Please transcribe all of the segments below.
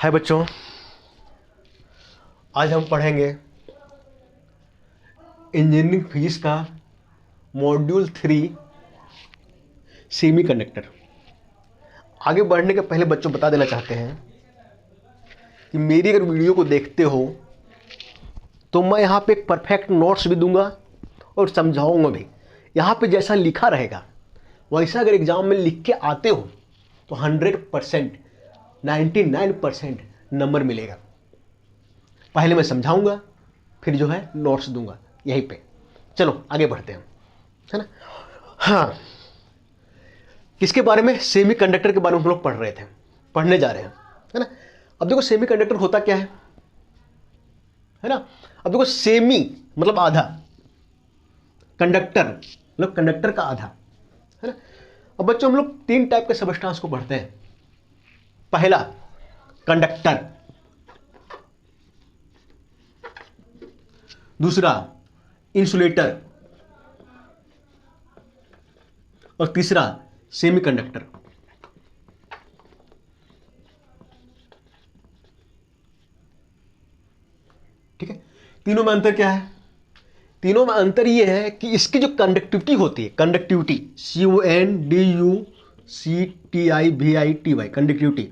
हाय बच्चों, आज हम पढ़ेंगे इंजीनियरिंग फिजिक्स का मॉड्यूल 3 सेमी कंडक्टर। आगे बढ़ने के पहले बच्चों बता देना चाहते हैं कि मेरी अगर वीडियो को देखते हो तो मैं यहाँ पे एक परफेक्ट नोट्स भी दूंगा और समझाऊंगा भी। यहाँ पे जैसा लिखा रहेगा वैसा अगर एग्जाम में लिख के आते हो तो 100% 99% नंबर मिलेगा। पहले मैं समझाऊंगा फिर जो है नोट्स दूंगा यहीं पे। चलो आगे बढ़ते हैं, है ना। हाँ, किसके बारे में? सेमी कंडक्टर के बारे में हम लोग पढ़ने जा रहे हैं, है ना। अब देखो सेमी कंडक्टर होता क्या है ना। अब देखो सेमी मतलब आधा, कंडक्टर मतलब कंडक्टर का आधा, है ना। अब बच्चों हम लोग 3 टाइप के सबस्टांस को पढ़ते हैं। पहला कंडक्टर, दूसरा इंसुलेटर और तीसरा सेमी कंडक्टर। ठीक है, तीनों में अंतर क्या है? तीनों में अंतर यह है कि इसकी जो कंडक्टिविटी होती है, कंडक्टिविटी CONDUCTIVITY कंडक्टिविटी,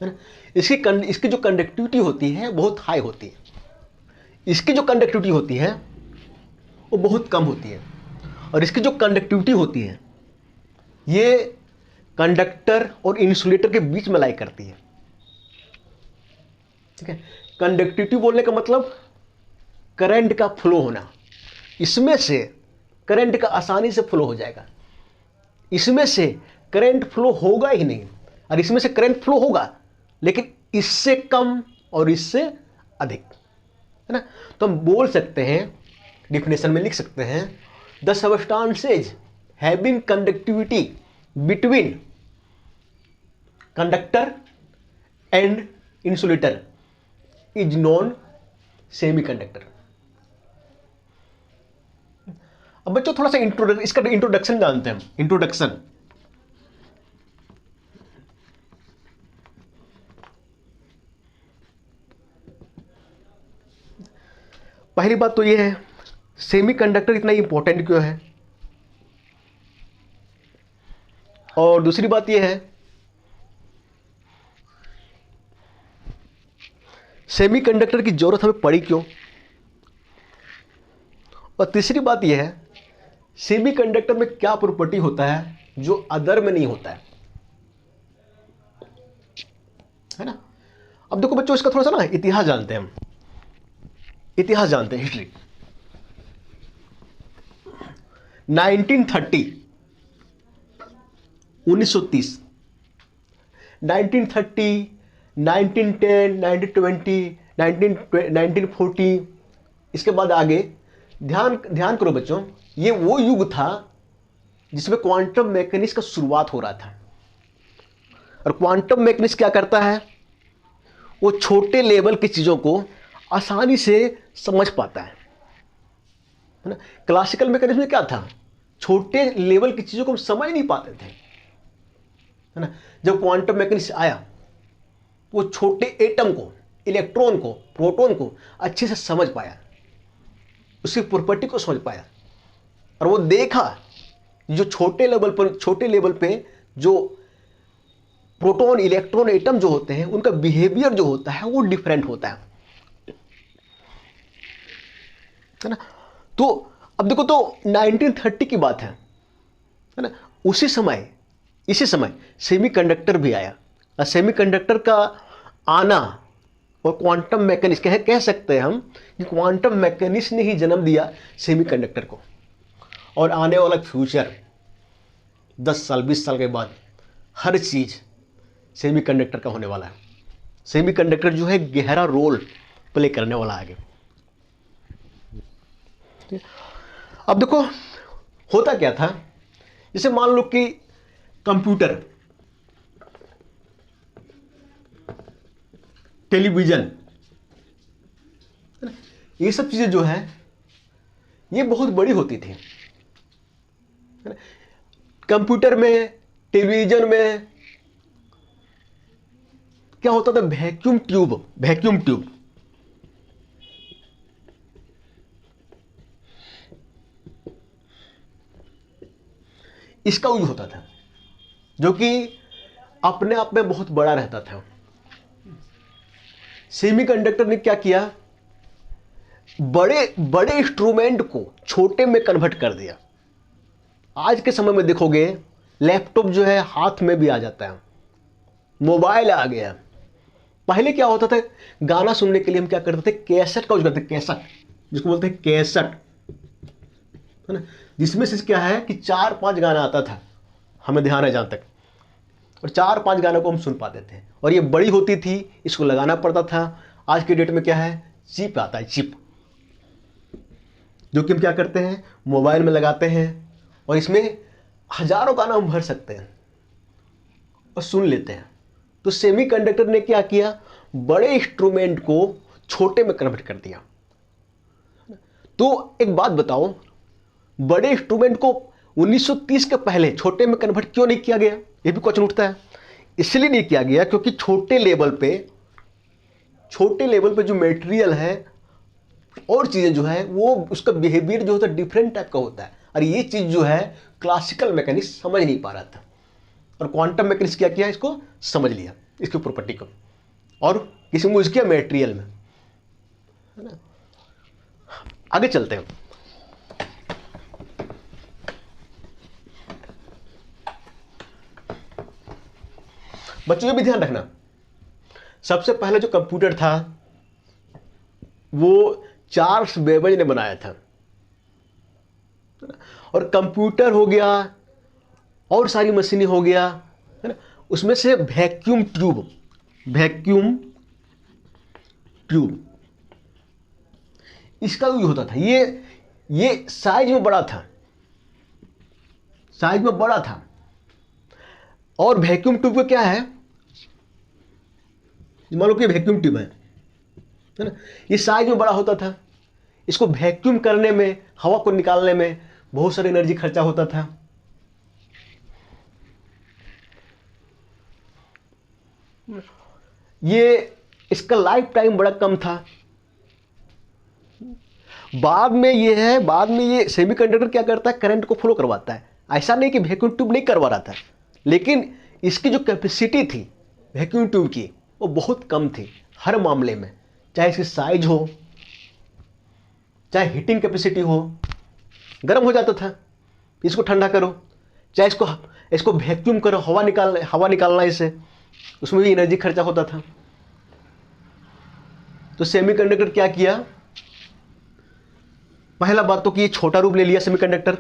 है ना। इसकी जो कंडक्टिविटी होती है बहुत हाई होती है। इसकी जो कंडक्टिविटी होती है वो बहुत कम होती है। और इसकी जो कंडक्टिविटी होती है ये कंडक्टर और इंसुलेटर के बीच में लाई करती है। ठीक है, कंडक्टिविटी बोलने का मतलब करंट का फ्लो होना। इसमें से करंट का आसानी से फ्लो हो जाएगा, इसमें से करंट फ्लो होगा ही नहीं। और इसमें से करंट फ्लो होगा लेकिन इससे कम और इससे अधिक, है ना। तो हम बोल सकते हैं, डिफिनेशन में लिख सकते हैं, the substances having conductivity between conductor and insulator is non semi conductor. अब बच्चों थोड़ा सा इसका इंट्रोडक्शन जानते हैं हम। इंट्रोडक्शन, पहली बात तो यह है सेमी कंडक्टर इतना इंपॉर्टेंट क्यों है, और दूसरी बात यह है सेमी कंडक्टर की जरूरत हमें पड़ी क्यों, और तीसरी बात यह है सेमी कंडक्टर में क्या प्रॉपर्टी होता है जो अदर में नहीं होता है ना। अब देखो बच्चों इसका थोड़ा सा ना इतिहास जानते हैं हम। इतिहास जानते हैं, हिस्ट्री। 1930 1930 1930 1910 1920 1940 इसके बाद आगे ध्यान ध्यान करो बच्चों, ये वो युग था जिसमें क्वांटम मैकेनिक्स का शुरुआत हो रहा था। और क्वांटम मैकेनिक्स क्या करता है, वो छोटे लेवल की चीजों को आसानी से समझ पाता है ना। क्लासिकल मैकेनिक्स में क्या था, छोटे लेवल की चीजों को हम समझ नहीं पाते थे, है ना। जब क्वांटम मैकेनिक्स आया वो छोटे एटम को, इलेक्ट्रॉन को, प्रोटॉन को अच्छे से समझ पाया, उसकी प्रॉपर्टी को समझ पाया। और वो देखा जो छोटे लेवल पे जो प्रोटॉन, इलेक्ट्रॉन, एटम जो होते हैं उनका बिहेवियर जो होता है वो डिफरेंट होता है ना। तो अब देखो तो 1930 की बात है ना। इसी समय सेमीकंडक्टर भी आया। और सेमीकंडक्टर का आना और क्वांटम मैकेनिक्स कह सकते हैं हम कि क्वांटम मैकेनिक्स ने ही जन्म दिया सेमीकंडक्टर को। और आने वाला फ्यूचर 10 साल 20 साल के बाद हर चीज सेमीकंडक्टर का होने वाला है। सेमीकंडक्टर जो है गहरा रोल प्ले करने वाला आगे। अब देखो होता क्या था, जैसे मान लो कि कंप्यूटर, टेलीविजन, ये सब चीजें जो है ये बहुत बड़ी होती थी। कंप्यूटर में, टेलीविजन में क्या होता था, वैक्यूम ट्यूब, वैक्यूम ट्यूब। इसका यूज होता था, जो कि अपने आप में बहुत बड़ा रहता था। सेमीकंडक्टर ने क्या किया, बड़े बड़े इंस्ट्रूमेंट को छोटे में कन्वर्ट कर दिया। आज के समय में देखोगे लैपटॉप जो है हाथ में भी आ जाता है, मोबाइल आ गया। पहले क्या होता था, गाना सुनने के लिए हम क्या करते थे, कैसेट का यूज करते थे, कैसेट, जिसको बोलते हैं कैसेट, है ना, जिसमें से क्या है कि 4-5 गाना आता था, हमें ध्यान है जहाँ तक, और 4-5 गानों को हम सुन पाते थे, और ये बड़ी होती थी, इसको लगाना पड़ता था। आज के डेट में क्या है, चिप आता है, चिप, जो कि हम क्या करते हैं, मोबाइल में लगाते हैं, और इसमें हजारों गाना हम भर सकते हैं और सुन लेते हैं। तो सेमीकंडक्टर ने क्या किया, बड़े इंस्ट्रूमेंट को छोटे में कन्वर्ट कर दिया। तो एक बात बताओ, बड़े इंस्ट्रूमेंट को 1930 के पहले छोटे में कन्वर्ट क्यों नहीं किया गया, ये भी क्वेश्चन उठता है। इसलिए नहीं किया गया क्योंकि छोटे लेवल पे जो मटेरियल है और चीज़ें जो है वो उसका बिहेवियर जो होता है डिफरेंट टाइप का होता है, और ये चीज़ जो है क्लासिकल मैकेनिक्स समझ नहीं पा रहा था, और क्वांटम मैकेनिक्स क्या किया, इसको समझ लिया, इसकी प्रॉपर्टी को, और किसी में यूज किया मटेरियल में, है ना। आगे चलते हैं। बच्चों ये भी ध्यान रखना, सबसे पहले जो कंप्यूटर था वो चार्ल्स बेबेज ने बनाया था, और कंप्यूटर हो गया और सारी मशीनें हो गया, है ना, उसमें से वैक्यूम ट्यूब इसका यूज होता था। ये साइज में बड़ा था, और वैक्यूम ट्यूब का क्या है, मान लो कि वैक्यूम ट्यूब है ना, ये साइज में बड़ा होता था, इसको वैक्यूम करने में, हवा को निकालने में बहुत सारी एनर्जी खर्चा होता था। इसका लाइफ टाइम बड़ा कम था। बाद में ये सेमीकंडक्टर क्या करता है, करंट को फ्लो करवाता है। ऐसा नहीं कि वैक्यूम ट्यूब नहीं करवा रहा था, लेकिन इसकी जो कैपेसिटी थी वैक्यूम ट्यूब की वो बहुत कम थी हर मामले में, चाहे इसकी साइज हो, चाहे हीटिंग कैपेसिटी हो, गर्म हो जाता था, इसको ठंडा करो, चाहे इसको वैक्यूम करो, हवा निकालना इसे, उसमें भी एनर्जी खर्चा होता था। तो सेमीकंडक्टर क्या किया, पहला बात तो कि ये छोटा रूप ले लिया सेमीकंडक्टर,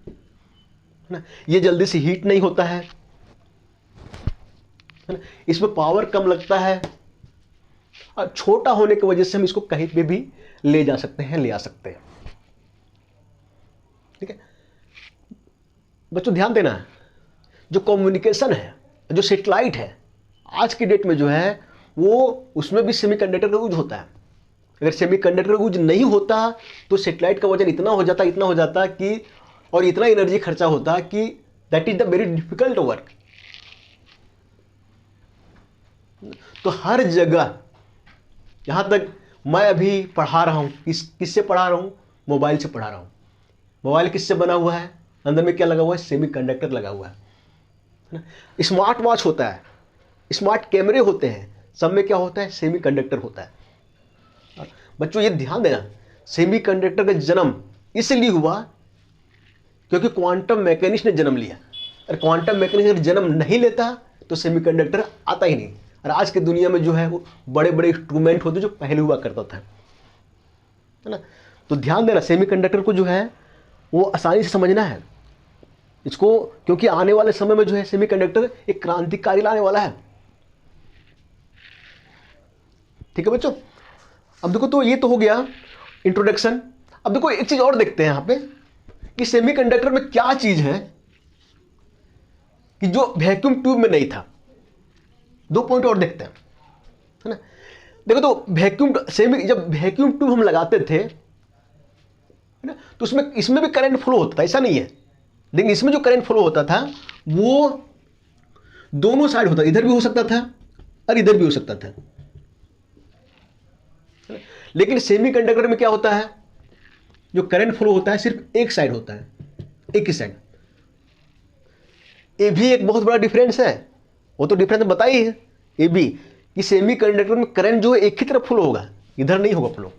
है ना, ये जल्दी से हीट नहीं होता है ना, इसमें पावर कम लगता है, और छोटा होने की वजह से हम इसको कहीं पे भी ले जा सकते हैं, ले आ सकते हैं। ठीक है बच्चों, ध्यान देना है, जो कम्युनिकेशन है, जो सैटेलाइट है आज की डेट में जो है वो, उसमें भी सेमीकंडक्टर का यूज होता है। अगर सेमीकंडक्टर का यूज नहीं होता तो सैटेलाइट का वजन इतना हो जाता कि, और इतना एनर्जी खर्चा होता कि that is the very difficult work. तो हर जगह, यहां तक मैं अभी पढ़ा रहा हूं, किससे पढ़ा रहा हूं, मोबाइल से पढ़ा रहा हूं। मोबाइल किससे बना हुआ है, अंदर में क्या लगा हुआ है, सेमीकंडक्टर लगा हुआ है ना। स्मार्ट वॉच होता है, स्मार्ट कैमरे होते हैं, सब में क्या होता है, सेमीकंडक्टर होता है। बच्चों ये ध्यान देना, सेमीकंडक्टर का जन्म इसलिए हुआ क्योंकि क्वांटम मैकेनिक्स ने जन्म लिया। और क्वांटम मैकेनिक्स अगर जन्म नहीं लेता तो सेमीकंडक्टर आता ही नहीं। और आज की दुनिया में जो है वो बड़े बड़े इंस्ट्रूमेंट होते जो पहले हुआ करता था, है ना। तो ध्यान देना, सेमीकंडक्टर को जो है वो आसानी से समझना है इसको, क्योंकि आने वाले समय में जो है सेमीकंडक्टर एक क्रांतिकारी लाने वाला है। ठीक है बच्चों, अब देखो, तो ये तो हो गया इंट्रोडक्शन। अब देखो एक चीज और देखते हैं यहां पे कि सेमीकंडक्टर में क्या चीज है कि जो वैक्यूम ट्यूब में नहीं था। 2 पॉइंट और देखते हैं, है ना। देखो तो जब वैक्यूम ट्यूब हम लगाते थे, है ना, तो इसमें भी करंट फ्लो होता था, ऐसा नहीं है। लेकिन इसमें जो करंट फ्लो होता था वो दोनों साइड होता, इधर भी हो सकता था और इधर भी हो सकता था। लेकिन सेमीकंडक्टर में क्या होता है, जो करंट फ्लो होता है सिर्फ एक साइड होता है, एक ही साइड। ये भी एक बहुत बड़ा डिफरेंस है, वो तो डिफरेंस बताई है ये भी, कि सेमीकंडक्टर में करंट जो है एक ही तरफ फ्लो होगा, इधर नहीं होगा फ्लो।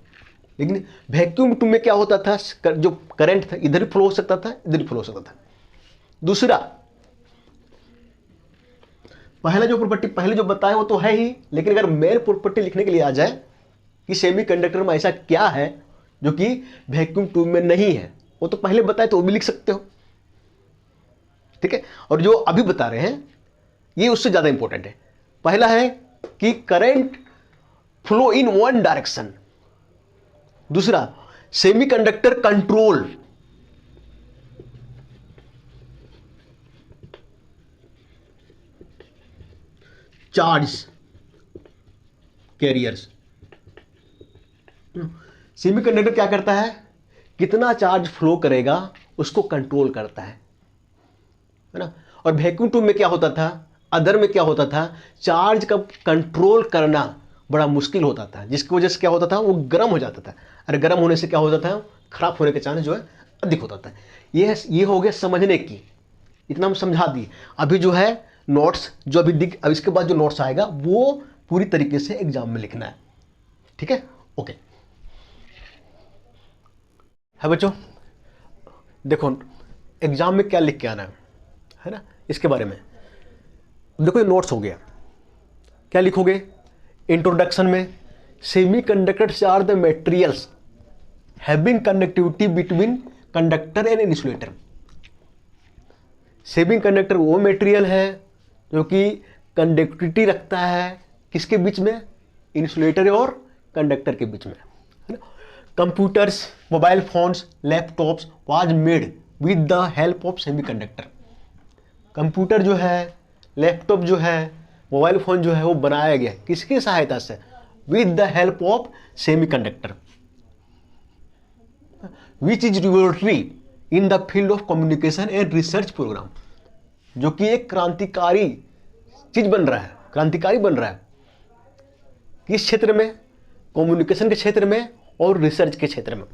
लेकिन वैक्यूम ट्यूब में क्या होता था, जो करंट था इधर भी फ्लो हो सकता था, इधर भी फ्लो हो सकता था। दूसरा, पहला जो प्रॉपर्टी पहले जो बताया वो तो है ही, लेकिन अगर मेन प्रॉपर्टी लिखने के लिए आ जाए कि सेमीकंडक्टर में ऐसा क्या है जो कि वैक्यूम ट्यूब में नहीं है, वो तो पहले बताए तो वो भी लिख सकते हो, ठीक है। और जो अभी बता रहे हैं ये उससे ज्यादा इंपॉर्टेंट है। पहला है कि current flow in one direction. दूसरा, semiconductor control. Charge carriers. Semiconductor क्या करता है, कितना चार्ज फ्लो करेगा उसको कंट्रोल करता है ना। और वैक्यूम ट्यूब में क्या होता था, अदर में क्या होता था, चार्ज का कंट्रोल करना बड़ा मुश्किल होता था, जिसकी वजह से क्या होता था, वो गर्म हो जाता था। और गर्म होने से क्या होता था, खराब होने के चांस जो है अधिक होता था। ये हो गया समझने की, इतना हम समझा दिए। अभी जो है नोट्स जो अब इसके बाद जो नोट्स आएगा वो पूरी तरीके से एग्जाम में लिखना है, ठीक है। ओके है बच्चों, देखो एग्जाम में क्या लिख के आना है ना, इसके बारे में देखो। ये नोट्स हो गया, क्या लिखोगे इंट्रोडक्शन में, semiconductors are the materials having conductivity between conductor and insulator. Semiconductor वो मटेरियल है जो कि कंडक्टिविटी रखता है किसके बीच में, इंसुलेटर और कंडक्टर के बीच में, है ना। Computers, mobile phones, laptops was made with the help of semiconductor. Computer जो है, लैपटॉप जो है, मोबाइल फोन जो है वो बनाया गया किसकी सहायता से, with the help of semiconductor, which is revolutionary in the field of communication and research program. जो कि एक क्रांतिकारी चीज बन रहा है, क्रांतिकारी बन रहा है किस क्षेत्र में, कम्युनिकेशन के क्षेत्र में और रिसर्च के क्षेत्र में,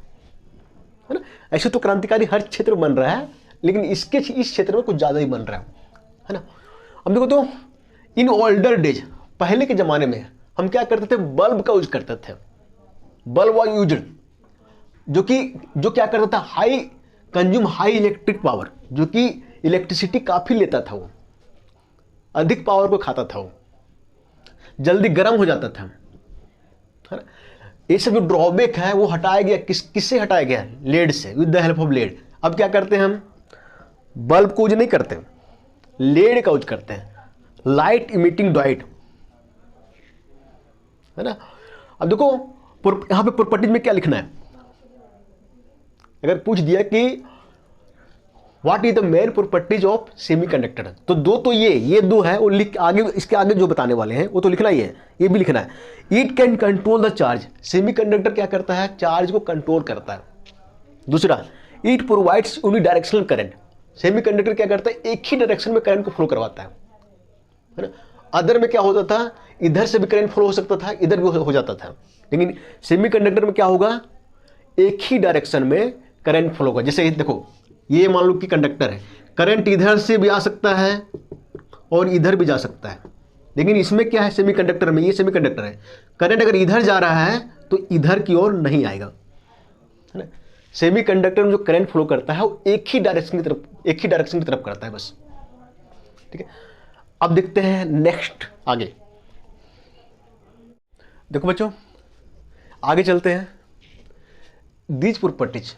है ना। ऐसे तो क्रांतिकारी हर क्षेत्र बन रहा है, लेकिन इस क्षेत्र में कुछ ज्यादा ही बन रहा है ना। अब देखो तो इन ओल्डर डेज, पहले के जमाने में हम क्या करते थे, बल्ब का यूज करते थे। बल्ब वा यूज जो क्या करता था, हाई इलेक्ट्रिक पावर, जो कि इलेक्ट्रिसिटी काफी लेता था, वो अधिक पावर को खाता था, वो जल्दी गर्म हो जाता था, है ना। ये सब जो ड्रॉबैक है वो हटाया गया, किससे हटाया गया, लेड से, with the help of lead. अब क्या करते हैं हम, बल्ब को यूज नहीं करते, लेड का यूज करते हैं, लाइट इमिटिंग डायोड, है ना। अब देखो यहां पे प्रॉपर्टीज में क्या लिखना है, अगर पूछ दिया कि what is the main properties of semiconductor, तो दो तो ये दो है, वो लिख आगे, इसके आगे जो बताने वाले हैं वो तो लिखना ही है, ये भी लिखना है। It can control the charge, semiconductor क्या करता है, चार्ज को कंट्रोल करता है। दूसरा, it provides unidirectional current, semiconductor क्या करता है, एक ही डायरेक्शन में करंट को फ्लो करवाता है ना। अदर में क्या होता था, इधर से भी करंट फ्लो हो सकता था, इधर भी हो जाता था, लेकिन सेमीकंडक्टर में क्या होगा, एक ही डायरेक्शन में करंट फ्लो होगा। जैसे देखो ये मान लो कि कंडक्टर है, करंट इधर से भी आ सकता है और इधर भी जा सकता है, लेकिन इसमें क्या है, सेमीकंडक्टर में, ये सेमीकंडक्टर है, करंट अगर इधर जा रहा है तो इधर की ओर नहीं आएगा, है ना। सेमीकंडक्टर में जो करंट फ्लो करता है वो एक ही डायरेक्शन की तरफ करता है बस, ठीक है। अब देखते हैं नेक्स्ट आगे, देखो बच्चों आगे चलते हैं। These properties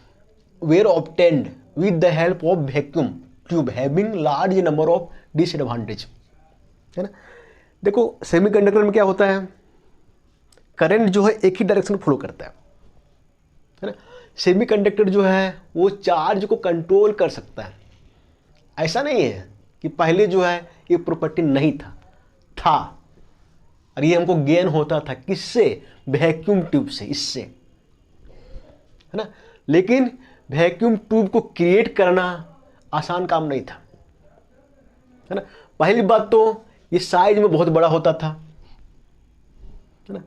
were obtained with the help of vacuum tube having large number of disadvantage, है ना। देखो सेमीकंडक्टर में क्या होता है, करंट जो है एक ही डायरेक्शन फ्लो करता है ना। सेमीकंडक्टर जो है वो चार्ज को कंट्रोल कर सकता है। ऐसा नहीं है कि पहले जो है ये प्रॉपर्टी नहीं था और ये हमको गेन होता था किससे, वैक्यूम ट्यूब से, इससे, है ना। लेकिन वैक्यूम ट्यूब को क्रिएट करना आसान काम नहीं था, है ना। पहली बात तो ये साइज में बहुत बड़ा होता था, है ना।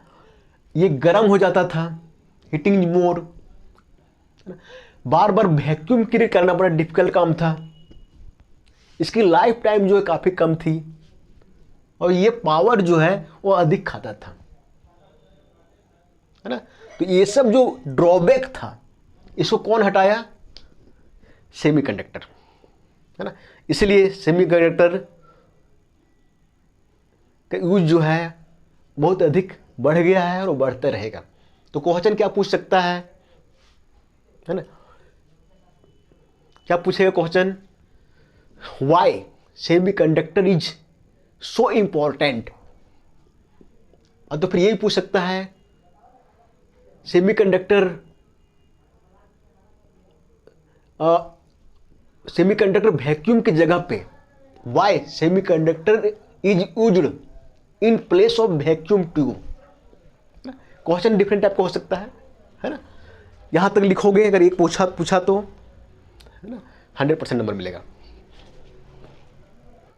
ये गर्म हो जाता था, हीटिंग मोड, है ना। बार बार वैक्यूम क्रिएट करना बड़ा डिफिकल्ट काम था। इसकी लाइफ टाइम जो है काफ़ी कम थी और ये पावर जो है वो अधिक खाता था, है ना। तो ये सब जो ड्रॉबैक था इसको कौन हटाया? सेमीकंडक्टर, है ना। इसलिए सेमीकंडक्टर का यूज जो है बहुत अधिक बढ़ गया है और बढ़ता रहेगा। तो क्वेश्चन क्या पूछ सकता है ना, क्या पूछेगा question? Why semiconductor is so important. और तो फिर यही पूछ सकता है सेमीकंडक्टर सेमीकंडक्टर वैक्यूम की जगह पे why semiconductor is used in place of vacuum tube. Question different type का हो सकता है ना। यहां तक लिखोगे, अगर एक पूछा तो, है ना, 100% नंबर मिलेगा।